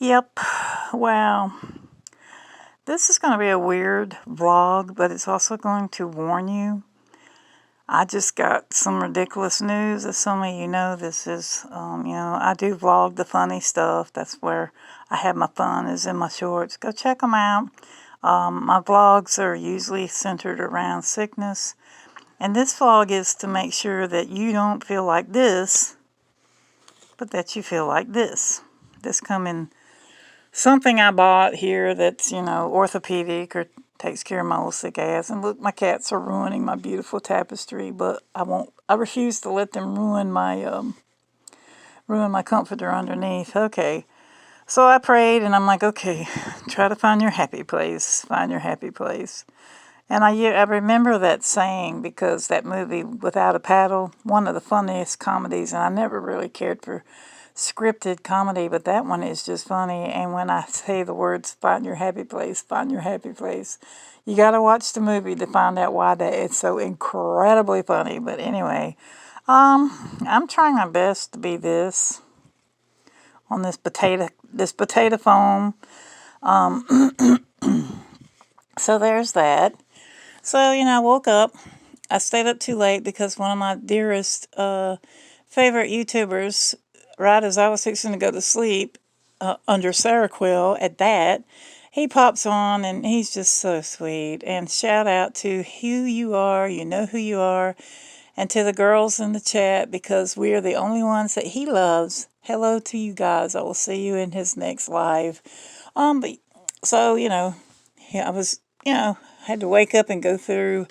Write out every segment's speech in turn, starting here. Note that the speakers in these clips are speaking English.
Yep. Wow. This is going to be a weird vlog, but it's also going to warn you. I just got some ridiculous news. As some of you know, this is, I do vlog the funny stuff. That's where I have my fun, is in my shorts. Go check them out. My vlogs are usually centered around sickness. And this vlog is to make sure that you don't feel like this, but that you feel like this. This come in something I bought here that's, orthopedic or takes care of my old sick ass. And look, my cats are ruining my beautiful tapestry, but I refuse to let them ruin my comforter underneath. Okay. So I prayed and I'm like, okay, try to find your happy place. Find your happy place. And I remember that saying because that movie, Without a Paddle, one of the funniest comedies, and I never really cared for scripted comedy, but that one is just funny. And when I say the words, find your happy place, you got to watch the movie to find out why that it's so incredibly funny. But anyway, I'm trying my best to be this on this potato foam. So there's that. So, I woke up. I stayed up too late because one of my dearest favorite YouTubers, right as I was fixing to go to sleep, under Seroquel at that, he pops on and he's just so sweet. And shout out to who you are, you know who you are, and to the girls in the chat because we are the only ones that he loves. Hello to you guys. I will see you in his next live. But so, yeah, I was, had to wake up and go through.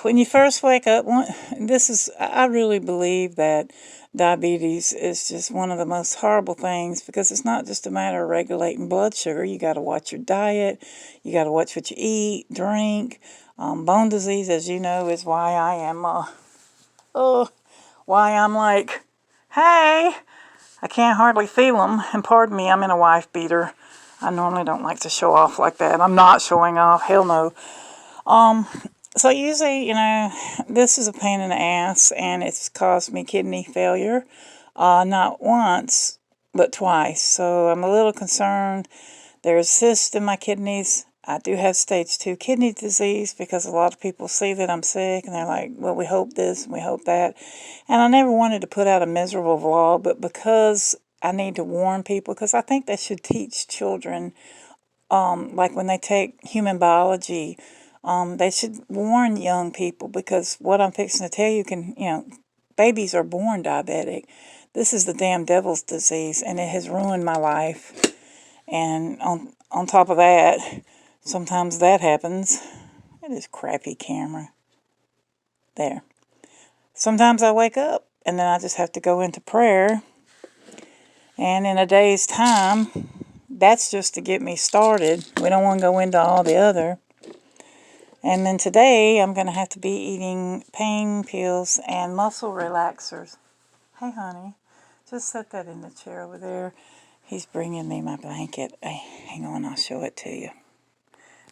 When you first wake up, I really believe that diabetes is just one of the most horrible things because it's not just a matter of regulating blood sugar. You got to watch your diet. You got to watch what you eat, drink. Bone disease, as you know, is why I'm like, hey, I can't hardly feel them. And pardon me, I'm in a wife beater. I normally don't like to show off like that. I'm not showing off. Hell no. So usually, this is a pain in the ass, and it's caused me kidney failure, not once, but twice. So I'm a little concerned. There's cysts in my kidneys. I do have stage 2 kidney disease because a lot of people see that I'm sick, and they're like, well, we hope this, and we hope that. And I never wanted to put out a miserable vlog, but because I need to warn people, because I think they should teach children, like when they take human biology, they should warn young people because what I'm fixing to tell you babies are born diabetic. This is the damn devil's disease, and it has ruined my life. And on top of that, sometimes that happens. It is crappy camera. There. Sometimes I wake up, and then I just have to go into prayer. And in a day's time, that's just to get me started. We don't want to go into all the other. And then today, I'm going to have to be eating pain pills and muscle relaxers. Hey, honey, just set that in the chair over there. He's bringing me my blanket. Hey, hang on, I'll show it to you.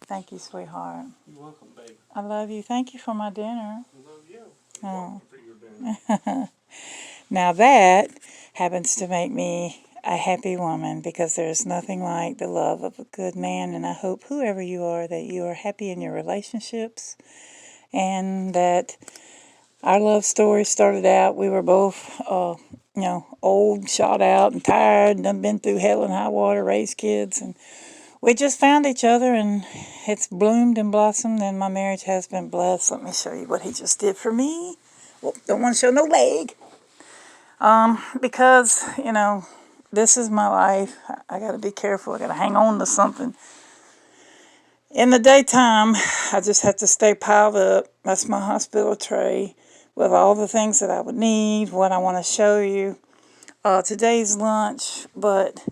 Thank you, sweetheart. You're welcome, baby. I love you. Thank you for my dinner. I love you. You're welcome for your dinner. Now that happens to make me a happy woman because there's nothing like the love of a good man, and I hope whoever you are that you are happy in your relationships and that our love story started out, we were both old, shot out and tired and done been through hell and high water, raised kids, and we just found each other and it's bloomed and blossomed and my marriage has been blessed. Let me show you what he just did for me. Well, don't want to show no leg. Because, this is my life. I got to be careful. I got to hang on to something. In the daytime, I just have to stay piled up. That's my hospital tray with all the things that I would need, what I want to show you. Today's lunch, but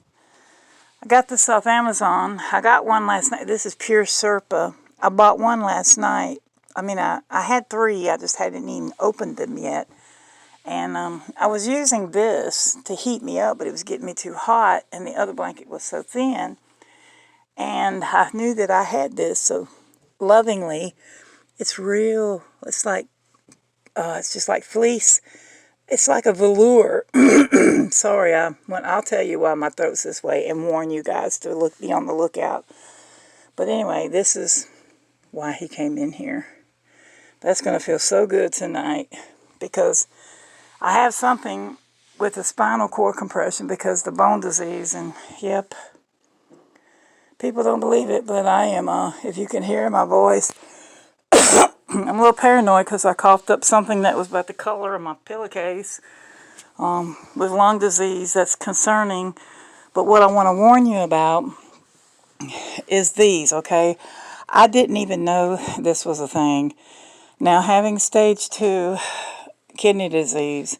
I got this off Amazon. I got one last night. This is pure Serpa. I bought one last night. I had 3. I just hadn't even opened them yet. And I was using this to heat me up, but it was getting me too hot, and the other blanket was so thin. And I knew that I had this, so lovingly, it's real. It's like, it's just like fleece it's like a velour. Sorry, I'll tell you why my throat's this way and warn you guys to be on the lookout. But anyway, this is why he came in here. That's going to feel so good tonight because I have something with the spinal cord compression because the bone disease. And yep, people don't believe it, but I am, if you can hear my voice, I'm a little paranoid because I coughed up something that was about the color of my pillowcase with lung disease. That's concerning. But what I want to warn you about is these, okay? I didn't even know this was a thing. Now, having stage 2 kidney disease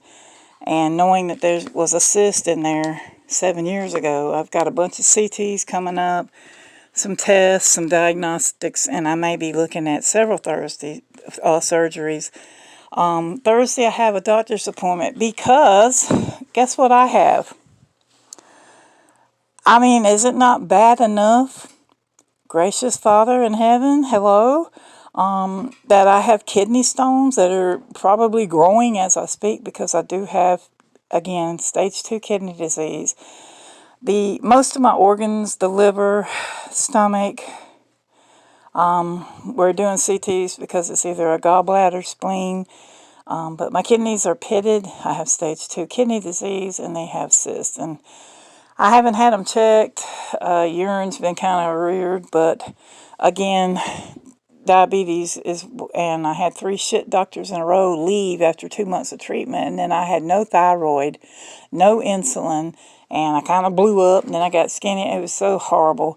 and knowing that there was a cyst in there 7 years ago, I've got a bunch of CTs coming up, some tests, some diagnostics, and I may be looking at several surgeries. Thursday I have a doctor's appointment because guess what I have? I mean, is it not bad enough, gracious Father in heaven, hello, that I have kidney stones that are probably growing as I speak because I do have, again, stage 2 kidney disease. Most of my organs, the liver, stomach, we're doing CTs because it's either a gallbladder, spleen, but my kidneys are pitted. I have stage 2 kidney disease and they have cysts. And I haven't had them checked. Urine's been kind of weird, but again, diabetes and I had 3 shit doctors in a row leave after 2 months of treatment, and then I had no thyroid, no insulin, and I kind of blew up, and then I got skinny. It was so horrible.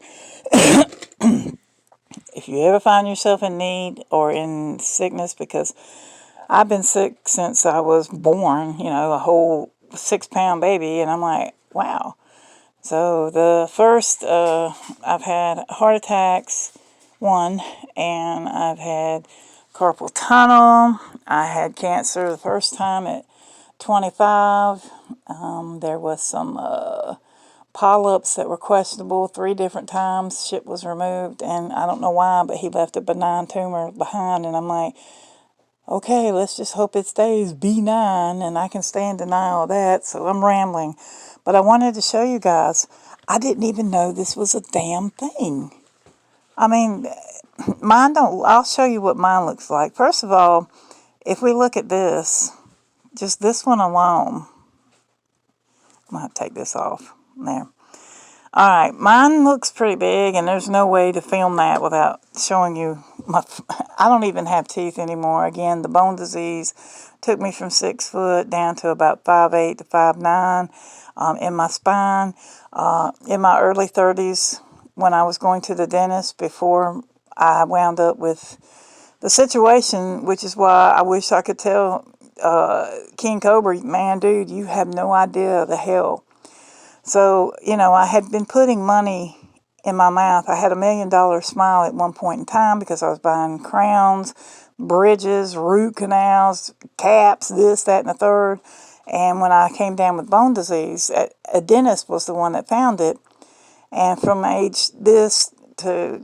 If you ever find yourself in need or in sickness, because I've been sick since I was born, a whole 6-pound baby, and I'm like, wow. So the first, I've had heart attacks, 1, and I've had carpal tunnel. I had cancer the first time at 25. There was some polyps that were questionable 3 different times. Shit was removed, and I don't know why, but he left a benign tumor behind, and I'm like, okay, let's just hope it stays benign, and I can stay in denial of that, so I'm rambling. But I wanted to show you guys, I didn't even know this was a damn thing. I mean, I'll show you what mine looks like. First of all, if we look at this, just this one alone, I'm going to take this off. There. Alright, mine looks pretty big, and there's no way to film that without showing you I don't even have teeth anymore. Again, the bone disease took me from 6 foot down to about 5'8" to 5'9" in my spine. In my early 30s, when I was going to the dentist before I wound up with the situation, which is why I wish I could tell King Cobra, man, dude, you have no idea the hell. So, I had been putting money in my mouth. I had $1 million smile at one point in time because I was buying crowns, bridges, root canals, caps, this, that, and the third. And when I came down with bone disease, a dentist was the one that found it. And from age this to,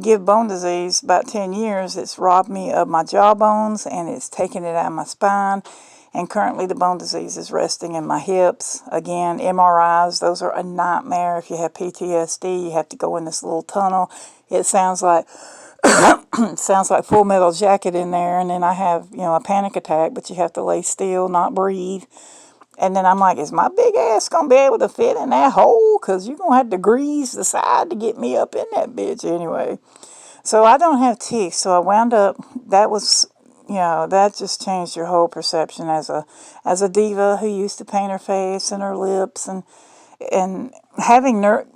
give bone disease about 10 years, it's robbed me of my jawbones and it's taken it out of my spine. And currently the bone disease is resting in my hips. Again, MRIs, those are a nightmare. If you have PTSD, you have to go in this little tunnel. It sounds like Full Metal Jacket in there. And then I have, a panic attack, but you have to lay still, not breathe. And then I'm like, is my big ass going to be able to fit in that hole? Because you're going to have to grease the side to get me up in that bitch anyway. So I don't have teeth. So I wound up, that was... that just changed your whole perception as a diva who used to paint her face and her lips, and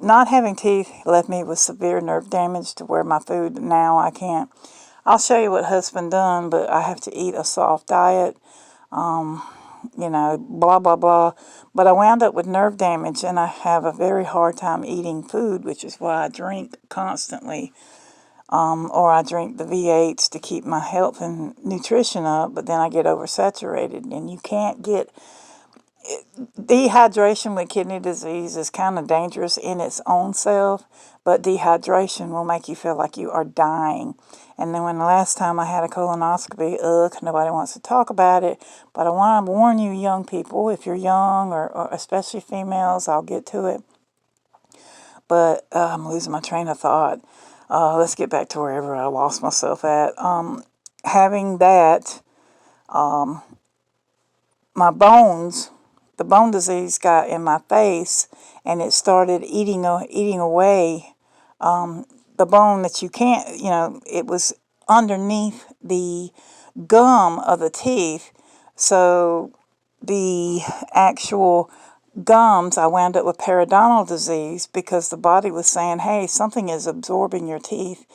not having teeth left me with severe nerve damage to where my food now I can't. I'll show you what husband done, but I have to eat a soft diet, blah blah blah. But I wound up with nerve damage, and I have a very hard time eating food, which is why I drink constantly. Or I drink the V8s to keep my health and nutrition up, but then I get oversaturated, and you can't get dehydration with kidney disease is kind of dangerous in its own self, but dehydration will make you feel like you are dying. And then when the last time I had a colonoscopy, nobody wants to talk about it, but I want to warn you young people, if you're young or especially females, I'll get to it. But I'm losing my train of thought. Let's get back to wherever I lost myself at. Having that, my bones, the bone disease got in my face, and it started eating away the bone that you can't, it was underneath the gum of the teeth. So the actual gums, I wound up with periodontal disease because the body was saying, hey, something is absorbing your teeth.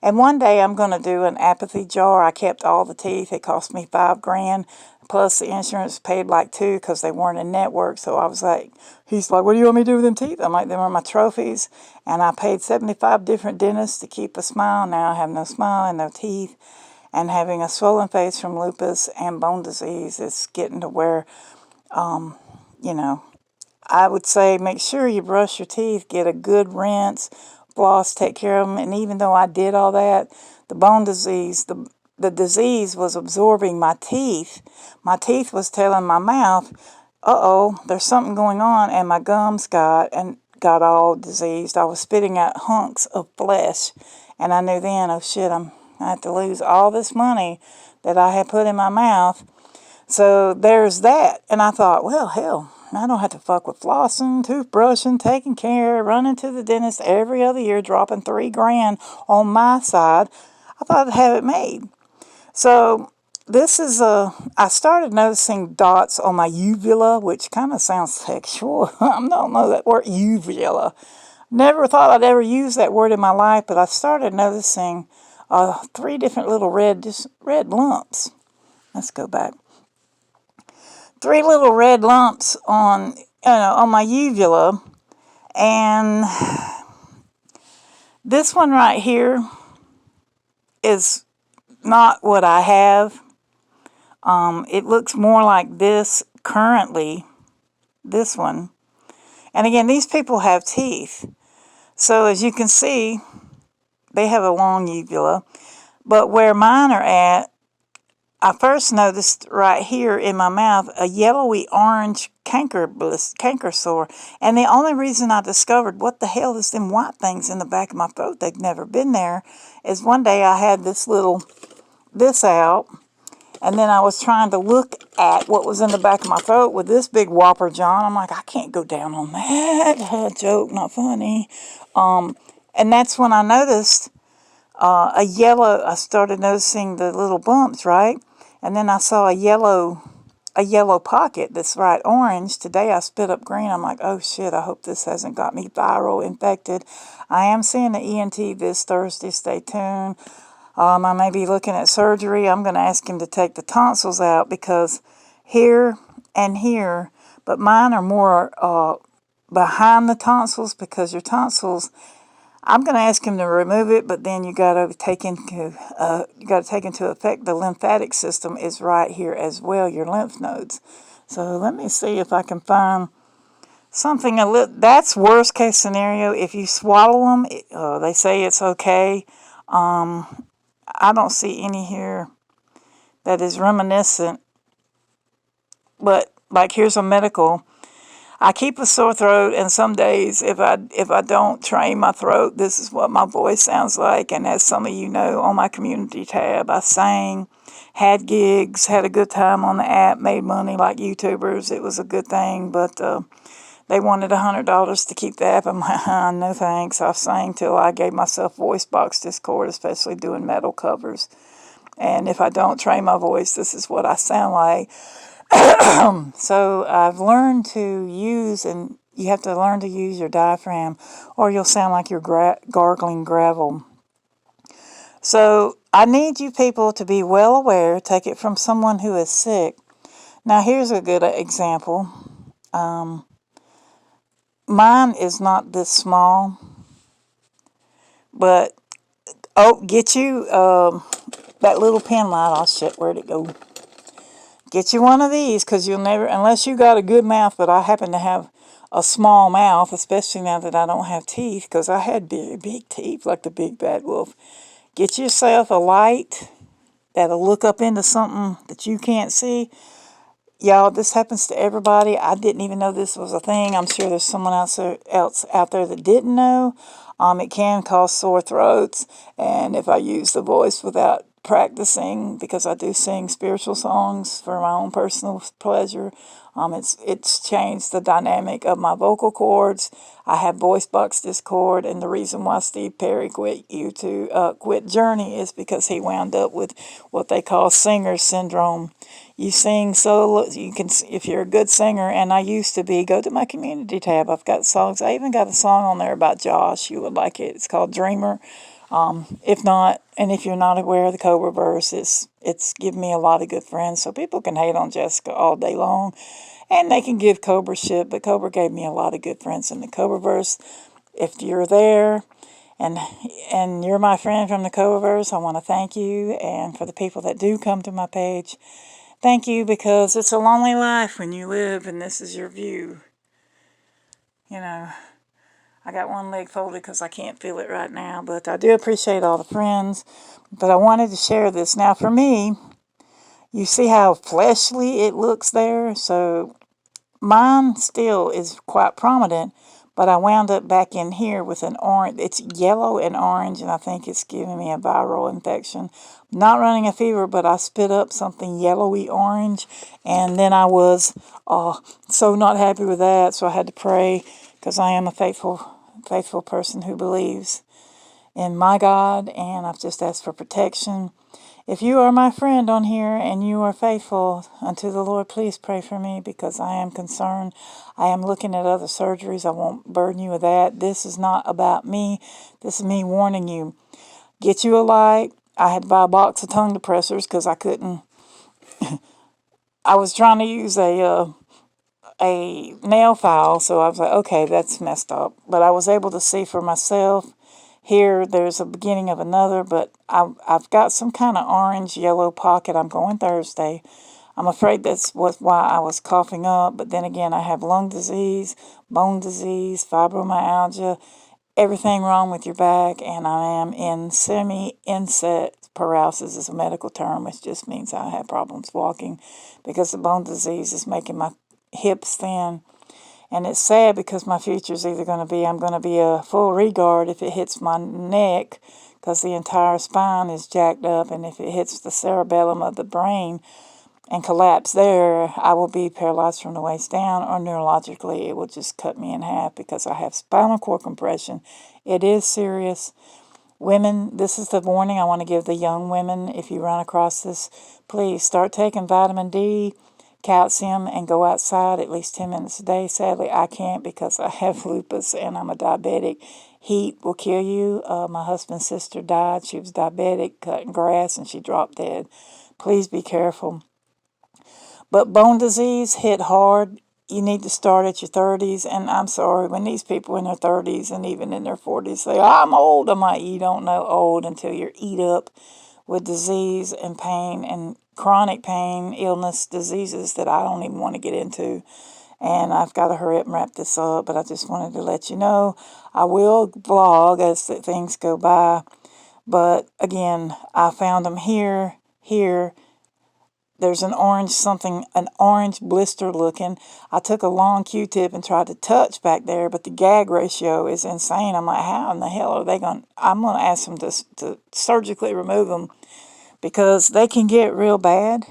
And one day I'm going to do an apathy jar. I kept all the teeth. It cost me $5,000. Plus the insurance paid like $2,000 because they weren't in network. So I was like, he's like, what do you want me to do with them teeth? I'm like, them are my trophies. And I paid 75 different dentists to keep a smile. Now I have no smile and no teeth. And having a swollen face from lupus and bone disease is getting to where, you know, I would say make sure you brush your teeth, get a good rinse, floss, take care of them. And even though I did all that, the bone disease, the disease was absorbing my teeth. My teeth was telling my mouth, uh-oh, there's something going on, and my gums got all diseased. I was spitting out hunks of flesh, and I knew then, oh shit, I have to lose all this money that I had put in my mouth. So there's that. And I thought, well, hell, I don't have to fuck with flossing, toothbrushing, taking care, running to the dentist every other year, dropping $3,000 on my side. I thought I'd have it made. So this is I started noticing dots on my uvula, which kind of sounds sexual. I don't know that word, uvula. Never thought I'd ever use that word in my life, but I started noticing 3 different little red lumps. Let's go back. 3 little red lumps on my uvula, and this one right here is not what I have. It looks more like this currently, this one. And again, these people have teeth. So as you can see, they have a long uvula. But where mine are at, I first noticed right here in my mouth a yellowy orange canker sore. And the only reason I discovered what the hell is them white things in the back of my throat, they've never been there, is one day I had this out, and then I was trying to look at what was in the back of my throat with this big whopper John. I'm like, I can't go down on that. Joke, not funny. And that's when I noticed I started noticing the little bumps, right? And then I saw a yellow pocket that's right orange. Today I spit up green. I'm like, oh shit, I hope this hasn't got me viral infected. I am seeing the ENT this Thursday. Stay tuned. I may be looking at surgery. I'm going to ask him to take the tonsils out because here and here, but mine are more behind the tonsils because your tonsils, I'm going to ask him to remove it, but then you got to take into effect the lymphatic system is right here as well, your lymph nodes. So let me see if I can find something that's worst case scenario. If you swallow them, they say it's okay. I don't see any here that is reminiscent, but like here's a medical. I keep a sore throat, and some days if I don't train my throat, this is what my voice sounds like. And as some of you know, on my community tab, I sang, had gigs, had a good time on the app, made money like YouTubers. It was a good thing, but they wanted $100 to keep the app. I'm like, no thanks. I sang till I gave myself voice box discord, especially doing metal covers. And if I don't train my voice, this is what I sound like. So I've learned to use, and you have to learn to use your diaphragm, or you'll sound like you're gargling gravel. So I need you people to be well aware, take it from someone who is sick. Now here's a good example. Mine is not this small, but, get you that little pen light. Oh shit, where'd it go? Get you one of these, because you'll never, unless you got a good mouth, but I happen to have a small mouth, especially now that I don't have teeth, because I had big teeth like the big bad wolf. Get yourself a light that'll look up into something that you can't see. Y'all, this happens to everybody. I didn't even know this was a thing. I'm sure there's someone else out there that didn't know. It can cause sore throats, and if I use the voice without practicing, because I do sing spiritual songs for my own personal pleasure, it's changed the dynamic of my vocal cords. I have voice box discord, and the reason why Steve Perry quit Journey is because he wound up with what they call singer syndrome. You sing solo, you can, if you're a good singer, and I used to be, go to my community tab. I've got songs. I even got a song on there about Josh. You would like it. It's called Dreamer. If not, and if you're not aware of the Cobra verse, it's given me a lot of good friends. So people can hate on Jessica all day long, and they can give Cobra shit, but Cobra gave me a lot of good friends in the Cobra verse. If you're there, and you're my friend from the Cobra verse, I want to thank you. And for the people that do come to my page, thank you, because it's a lonely life when you live and this is your view. You know, I got one leg folded because I can't feel it right now, but I do appreciate all the friends. But I wanted to share this. Now, for me, you see how fleshly it looks there? So mine still is quite prominent, but I wound up back in here with an orange. It's yellow and orange, and I think it's giving me a viral infection. Not running a fever, but I spit up something yellowy orange, and then I was so not happy with that, so I had to pray, because I am a faithful person who believes in my God, and I've just asked for protection. If you are my friend on here and you are faithful unto the Lord, please pray for me, because I am concerned. I am looking at other surgeries. I won't burden you with that. This is not about me. This is me warning you. Get you a light. I had to buy a box of tongue depressors because I couldn't. I was trying to use a nail file, so I was like, okay, that's messed up. But I was able to see for myself. Here, there's a beginning of another, but I've got some kind of orange-yellow pocket. I'm going Thursday. I'm afraid that's why I was coughing up, but then again, I have lung disease, bone disease, fibromyalgia, everything wrong with your back, and I am in semi-inset paralysis is a medical term, which just means I have problems walking because the bone disease is making my hips thin. And it's sad because my future is either going to be, I'm going to be a full regard if it hits my neck, because the entire spine is jacked up, and if it hits the cerebellum of the brain and collapse there, I will be paralyzed from the waist down, or neurologically it will just cut me in half because I have spinal cord compression. It is serious. Women, this is the warning I want to give the young women. If you run across this, please start taking vitamin D, calcium, and go outside at least 10 minutes a day. Sadly, I can't because I have lupus and I'm a diabetic. Heat will kill you. My husband's sister died. She was diabetic, cutting grass, and she dropped dead. Please be careful. But bone disease hit hard. You need to start at your 30s. And I'm sorry, when these people in their 30s and even in their 40s say, I'm old, I'm like, you don't know old until you're eat up with disease and pain and chronic pain, illness, diseases that I don't even want to get into. And I've got to hurry up and wrap this up, but I just wanted to let you know I will vlog as things go by. But again, I found them here. There's an orange blister looking. I took a long Q-tip and tried to touch back there, but the gag ratio is insane. I'm like, how in the hell are they going to, I'm going to ask them to surgically remove them, because they can get real bad.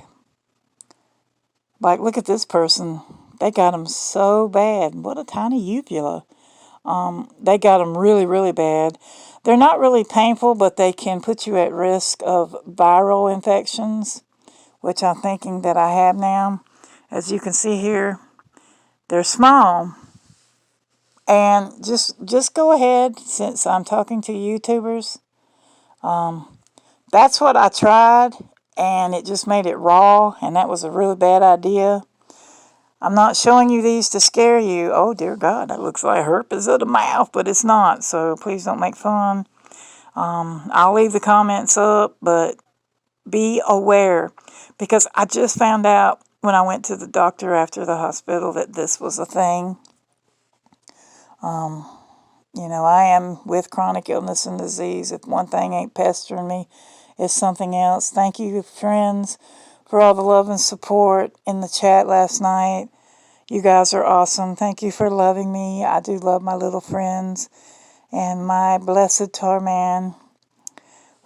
Like, look at this person. They got them so bad. What a tiny uvula. They got them really, really bad. They're not really painful, but they can put you at risk of viral infections, which I'm thinking that I have now. As you can see here, they're small. And just go ahead, since I'm talking to YouTubers. That's what I tried, and it just made it raw, and that was a really bad idea. I'm not showing you these to scare you. Oh, dear God, that looks like herpes of the mouth, but it's not, so please don't make fun. I'll leave the comments up, but be aware, because I just found out when I went to the doctor after the hospital that this was a thing. I am with chronic illness and disease. If one thing ain't pestering me, it's something else. Thank you, friends, for all the love and support in the chat last night. You guys are awesome. Thank you for loving me. I do love my little friends. And my blessed Tarman,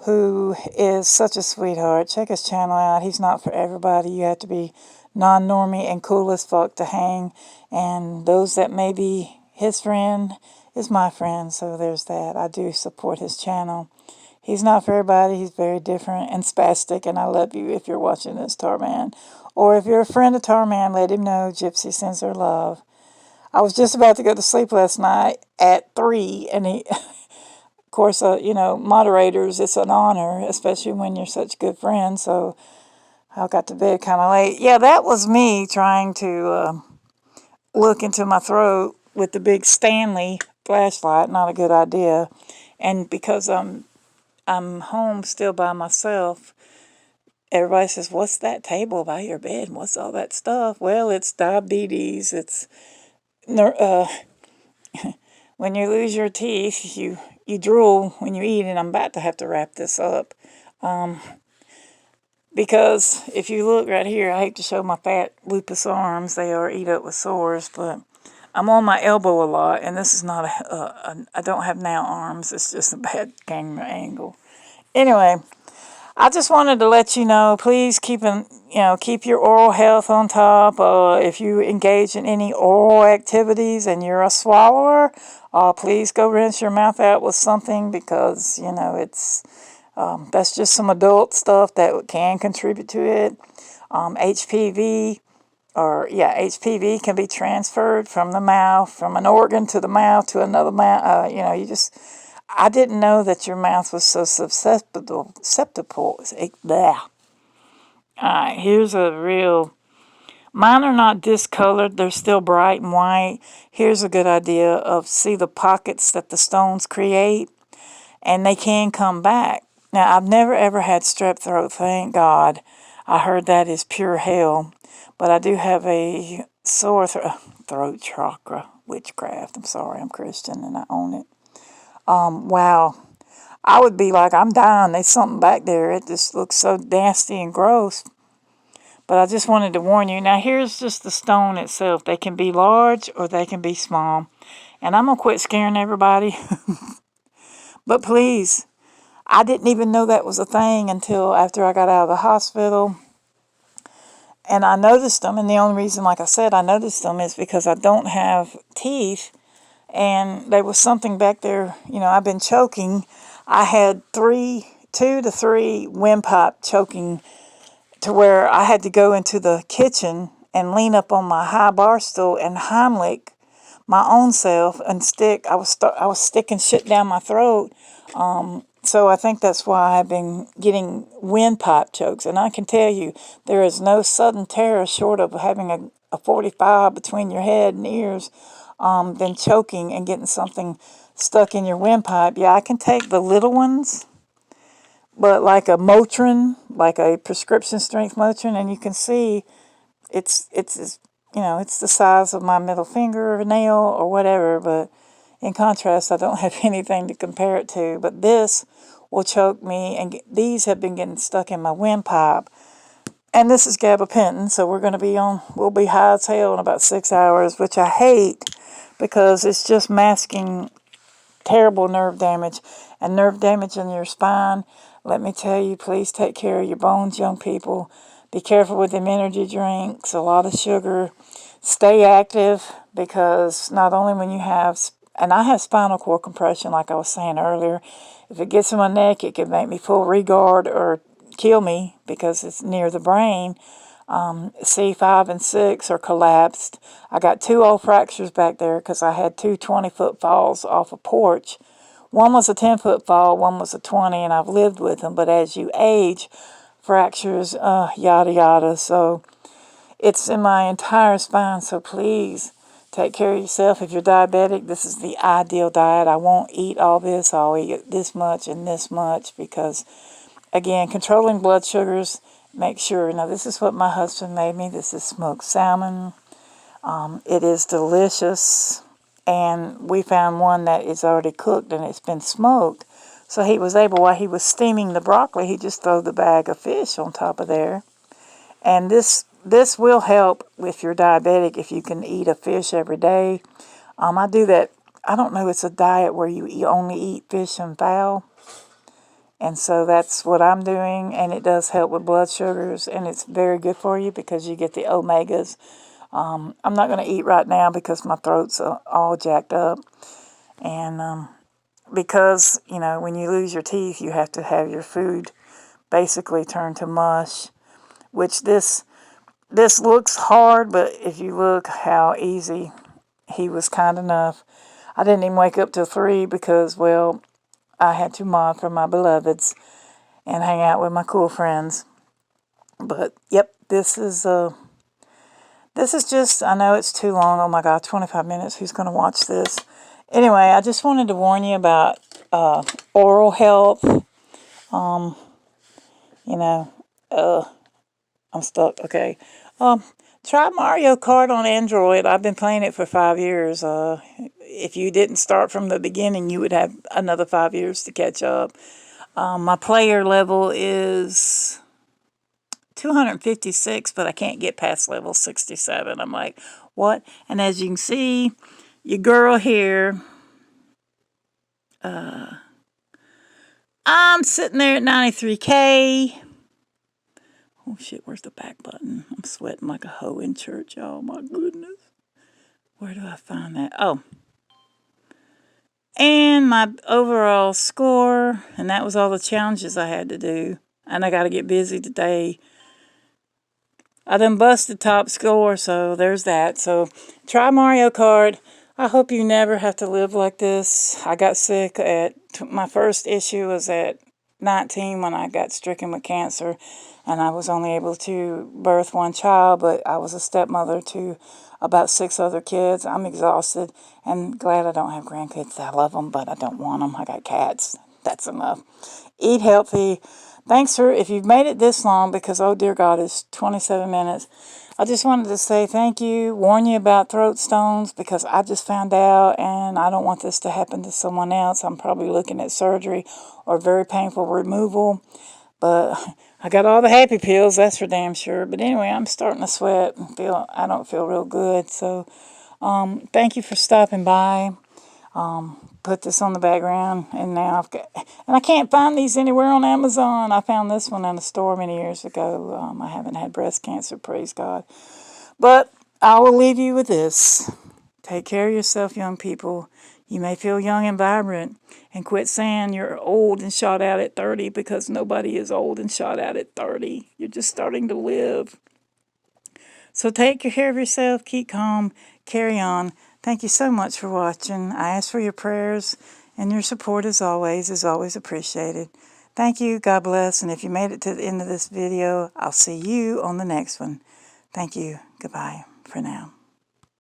who is such a sweetheart. Check his channel out. He's not for everybody. You have to be non-normie and cool as fuck to hang. And those that may be his friend is my friend. So there's that. I do support his channel. He's not for everybody. He's very different and spastic. And I love you if you're watching this, Tarman. Or if you're a friend of Tarman, let him know Gypsy sends her love. I was just about to go to sleep last night at 3, and he, of course, moderators, it's an honor, especially when you're such good friends, so I got to bed kind of late. Yeah, that was me trying to look into my throat with the big Stanley flashlight. Not a good idea. And because I'm home still by myself, everybody says, what's that table by your bed? What's all that stuff? Well, it's diabetes. It's when you lose your teeth, you drool when you eat, and I'm about to have to wrap this up. Because if you look right here, I hate to show my fat lupus arms. They are eat up with sores, but I'm on my elbow a lot, and this is not I don't have now arms. It's just a bad camera angle. Anyway, I just wanted to let you know, please keep your oral health on top. If you engage in any oral activities and you're a swallower, please go rinse your mouth out with something, because, it's that's just some adult stuff that can contribute to it. HPV can be transferred from the mouth, from an organ to the mouth to another mouth. I didn't know that your mouth was so susceptible. Alright, here's a real... Mine are not discolored. They're still bright and white. Here's a good idea of, see the pockets that the stones create? And they can come back. Now, I've never ever had strep throat, thank God. I heard that is pure hell. But I do have a sore throat chakra. Witchcraft. I'm sorry, I'm Christian and I own it. Wow. I would be like, I'm dying. There's something back there. It just looks so nasty and gross. But I just wanted to warn you. Now, here's just the stone itself. They can be large or they can be small. And I'm going to quit scaring everybody. But please, I didn't even know that was a thing until after I got out of the hospital. And I noticed them. And the only reason, like I said, I noticed them is because I don't have teeth. And there was something back there, I've been choking. I had 2 to 3 windpipe choking, to where I had to go into the kitchen and lean up on my high bar stool and Heimlich my own self and I was sticking shit down my throat. So I think that's why I've been getting windpipe chokes. And I can tell you, there is no sudden terror short of having a 45 between your head and ears than choking and getting something stuck in your windpipe. Yeah, I can take the little ones, but like a Motrin, like a prescription strength Motrin, and you can see it's the size of my middle fingernail or whatever, but in contrast, I don't have anything to compare it to. But this will choke me, and these have been getting stuck in my windpipe. And this is gabapentin, so we'll be high as hell in about 6 hours, which I hate because it's just masking terrible nerve damage. And nerve damage in your spine, let me tell you, please take care of your bones, young people. Be careful with them energy drinks, a lot of sugar. Stay active, because not only when you have, and I have spinal cord compression, like I was saying earlier. If it gets in my neck, it can make me pull regard or kill me because it's near the brain. C5 and 6 are collapsed. I got 2 old fractures back there because I had 2 20-foot falls off a porch. One was a 10-foot fall, one was a 20, and I've lived with them. But as you age, fractures, yada yada. So it's in my entire spine. So please take care of yourself. If you're diabetic, this is the ideal diet. I won't eat all this. I'll eat this much and this much because, again, controlling blood sugars make sure. Now, this is what my husband made me. This is smoked salmon. It is delicious. And we found one that is already cooked and it's been smoked. So he was able, while he was steaming the broccoli, he just threw the bag of fish on top of there. And this will help if you're diabetic if you can eat a fish every day. I do that. I don't know, it's a diet where you only eat fish and fowl. And so that's what I'm doing. And it does help with blood sugars. And it's very good for you because you get the omegas. I'm not going to eat right now because my throat's all jacked up. And because, you know, when you lose your teeth, you have to have your food basically turn to mush, which this looks hard, but if you look how easy, he was kind enough. I didn't even wake up till 3 because, well, I had to mod for my BeLoveds and hang out with my cool friends. But, yep, this is just, I know it's too long. Oh my God, 25 minutes. Who's going to watch this? Anyway, I just wanted to warn you about oral health. You know, I'm stuck. Okay. Try Mario Kart on Android. I've been playing it for 5 years. If you didn't start from the beginning, you would have another 5 years to catch up. My player level is 256, but I can't get past level 67. I'm like, what? And as you can see, your girl here, I'm sitting there at 93K. Oh shit, where's the back button? I'm sweating like a hoe in church, y'all. My goodness. Where do I find that? Oh. And my overall score, and that was all the challenges I had to do. And I got to get busy today. I done busted top score, so there's that. So try Mario Kart. I hope you never have to live like this. I got sick my first issue was at 19 when I got stricken with cancer, and I was only able to birth one child, but I was a stepmother to about 6 other kids. I'm exhausted and glad I don't have grandkids. I love them, but I don't want them. I got cats. That's enough. Eat healthy. Thanks for, if you've made it this long, because, oh dear God, it's 27 minutes. I just wanted to say thank you, warn you about throat stones, because I just found out, and I don't want this to happen to someone else. I'm probably looking at surgery or very painful removal, but I got all the happy pills, that's for damn sure. But anyway, I'm starting to sweat and I don't feel real good. So thank you for stopping by. Put this on the background, and now I've got, and I can't find these anywhere on Amazon. I found this one in a store many years ago. I haven't had breast cancer, praise God. But I will leave you with this. Take care of yourself, young people. You may feel young and vibrant, and quit saying you're old and shot out at 30, because nobody is old and shot out at 30. You're just starting to live. So take care of yourself, keep calm, carry on. Thank you so much for watching. I ask for your prayers, and your support is always appreciated. Thank you, God bless, and if you made it to the end of this video, I'll see you on the next one. Thank you, goodbye for now.